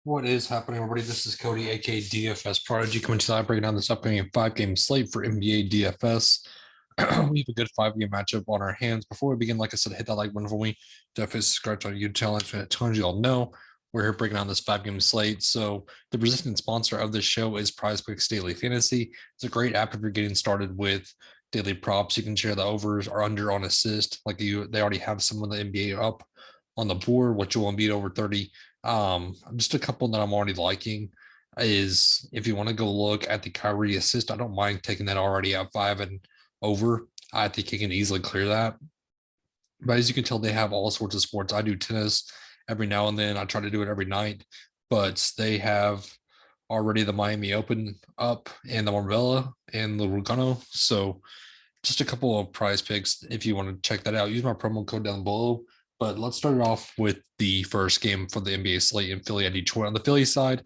What is happening, everybody? This is Cody, aka DFS Prodigy, coming to you live breaking down this upcoming 5-game slate for NBA DFS. We have a good 5-game matchup on our hands. Before we begin, like I said, hit that like button for me. Definitely subscribe to our YouTube channel. As I you all know, we're here breaking down this 5-game slate. So the resistant sponsor of this show is PrizePicks Daily Fantasy. It's a great app if you're getting started with daily props. You can share the overs or under on assist. They already have some of the NBA up on the board, which will beat over 30. Just a couple that I'm already liking is if you want to go look at the Kyrie assist, I don't mind taking that already at 5 and over. I think he can easily clear that. But as you can tell, they have all sorts of sports. I do tennis every now and then. I try to do it every night, but they have already the Miami Open up and the Marbella and the Lugano. So just a couple of prize picks if you want to check that out. Use my promo code down below. But let's start it off with the first game for the NBA slate in Philly at Detroit. On the Philly side,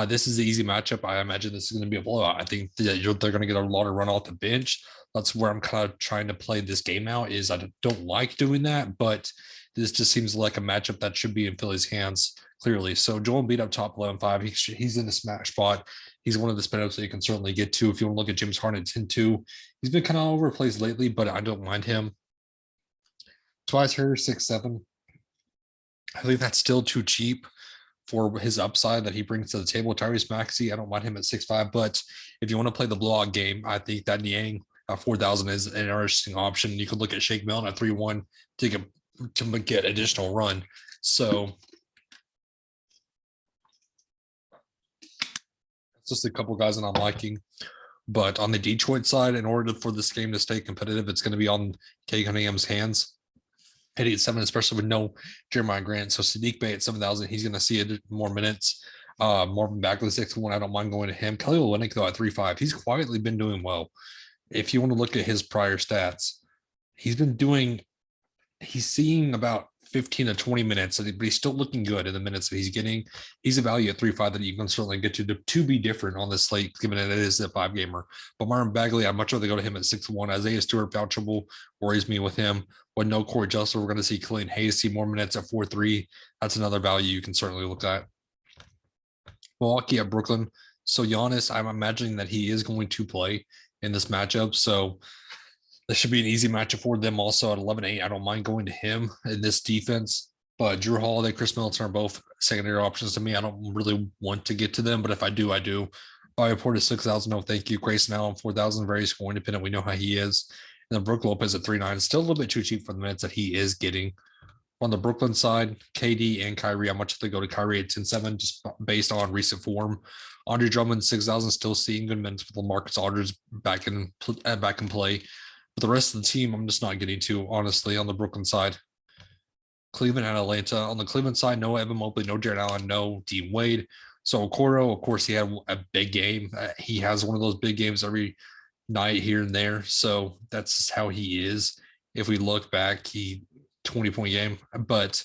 this is the easy matchup. I imagine this is going to be a blowout. I think that they're going to get a lot of run off the bench. That's where I'm kind of trying to play this game out. Is I don't like doing that, but this just seems like a matchup that should be in Philly's hands clearly. So Joel beat up top 11-5. He's in the smash spot. He's one of the spin-ups that you can certainly get to. If you want to look at James Harden at 10-2, he's been kind of overplaced lately, but I don't mind him. Twice here, 6-7. I think that's still too cheap for his upside that he brings to the table. Tyrese Maxey, I don't mind him at 6-5, but if you want to play the blowout game, I think that Niang at 4,000 is an interesting option. You could look at Shake Milton at 3-1 to get additional run. So it's just a couple guys that I'm liking. But on the Detroit side, in order for this game to stay competitive, it's going to be on Cade Cunningham's hands. At 8-7, especially with no Jeremiah Grant. So Sadiq Bey at 7,000, he's going to see more minutes. Marvin Bagley 6-1, I don't mind going to him. Kelly Olynyk though at 3-5, he's quietly been doing well. If you want to look at his prior stats, he's seeing about 15 to 20 minutes, but he's still looking good in the minutes that he's getting. He's a value at 3-5 that you can certainly get to be different on this slate, given that it is a 5-gamer. But Marvin Bagley, I'd much rather go to him at 6-1. Isaiah Stewart, vouchable, worries me with him. With no Corey Joseph, we're going to see Killian Hayes see more minutes at 4-3. That's another value you can certainly look at. Milwaukee at Brooklyn. So Giannis, I'm imagining that he is going to play in this matchup. So this should be an easy matchup for them also at 11-8. I don't mind going to him in this defense. But Drew Holiday, Chris Middleton are both secondary options to me. I don't really want to get to them, but if I do, I do. Bobby Portis 6,000. No, thank you. Grayson Allen 4,000. Very score independent. We know how he is. And then Brook Lopez at 3-9. Still a little bit too cheap for the minutes that he is getting. On the Brooklyn side, KD and Kyrie, how much they go to Kyrie at 10-7, just based on recent form. Andre Drummond 6,000. Still seeing good minutes with LaMarcus Aldridge back in play. But the rest of the team, I'm just not getting to, honestly, on the Brooklyn side. Cleveland and Atlanta. On the Cleveland side, no Evan Mobley, no Jarrett Allen, no Dean Wade. So Okoro, of course, he had a big game. He has one of those big games every night here and there. So that's just how he is. If we look back, he 20-point game, but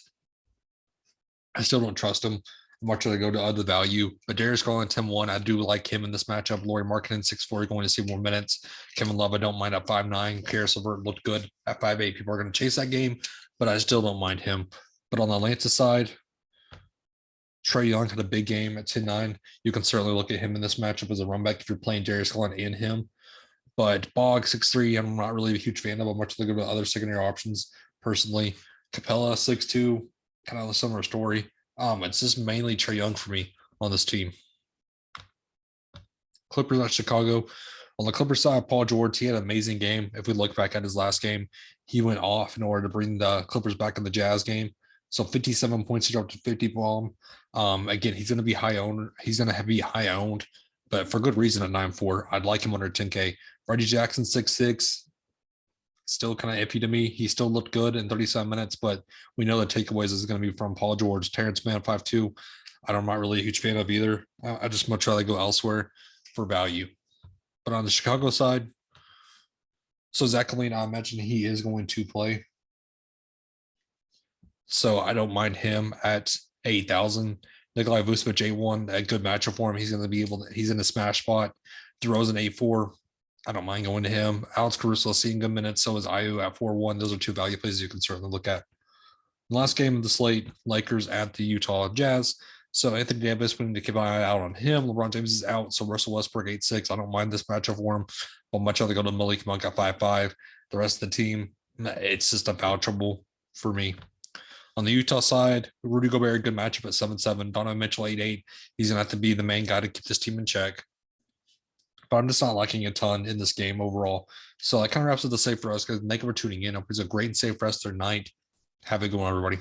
I still don't trust him. Much rather go to other value. But Darius Garland 10-1, I do like him in this matchup. Lauri Markkanen 6-4, going to see more minutes. Kevin Love, I don't mind at 5-9. Karis LeVert looked good at 5-8. People are going to chase that game, but I still don't mind him. But on the Atlanta side, Trae Young had a big game at 10-9. You can certainly look at him in this matchup as a run back if you're playing Darius Garland and him. But Bog 6-3, I'm not really a huge fan of. I'm much looking at other secondary options personally. Capella 6-2, kind of a similar story. It's just mainly Trae Young for me on this team. Clippers at Chicago. On the Clippers side, Paul George, he had an amazing game. If we look back at his last game, he went off in order to bring the Clippers back in the Jazz game. So 57 points, he dropped to 50 bomb. Again, he's going to be high owned. He's going to be high owned, but for good reason at 9-4. I'd like him under 10K. Reggie Jackson 6-6. Still kind of iffy to me. He still looked good in 37 minutes, but we know the takeaways is going to be from Paul George. Terrence Mann 5-2. I'm not really a huge fan of either. I just much rather go elsewhere for value. But on the Chicago side, so Zach LaVine, I imagine he is going to play. So I don't mind him at 8,000. Nikolai Vucevic 8-1, a good matchup for him. He's going to be able to, he's in a smash spot. DeRozan 8-4. I don't mind going to him. Alex Caruso seeing good minutes. So is Ayu at 4-1. Those are two value plays you can certainly look at. Last game of the slate, Lakers at the Utah Jazz. So Anthony Davis, we need to keep an eye out on him. LeBron James is out, so Russell Westbrook 8-6. I don't mind this matchup for him, but much rather go to Malik Monk at 5-5. The rest of the team, it's just a foul trouble for me. On the Utah side, Rudy Gobert, good matchup at 7-7. Donovan Mitchell 8-8. He's gonna have to be the main guy to keep this team in check. But I'm just not liking a ton in this game overall. So that kind of wraps up the save for us, guys. Thank you for tuning in. It's a great and safe rest of their night. Have a good one, everybody.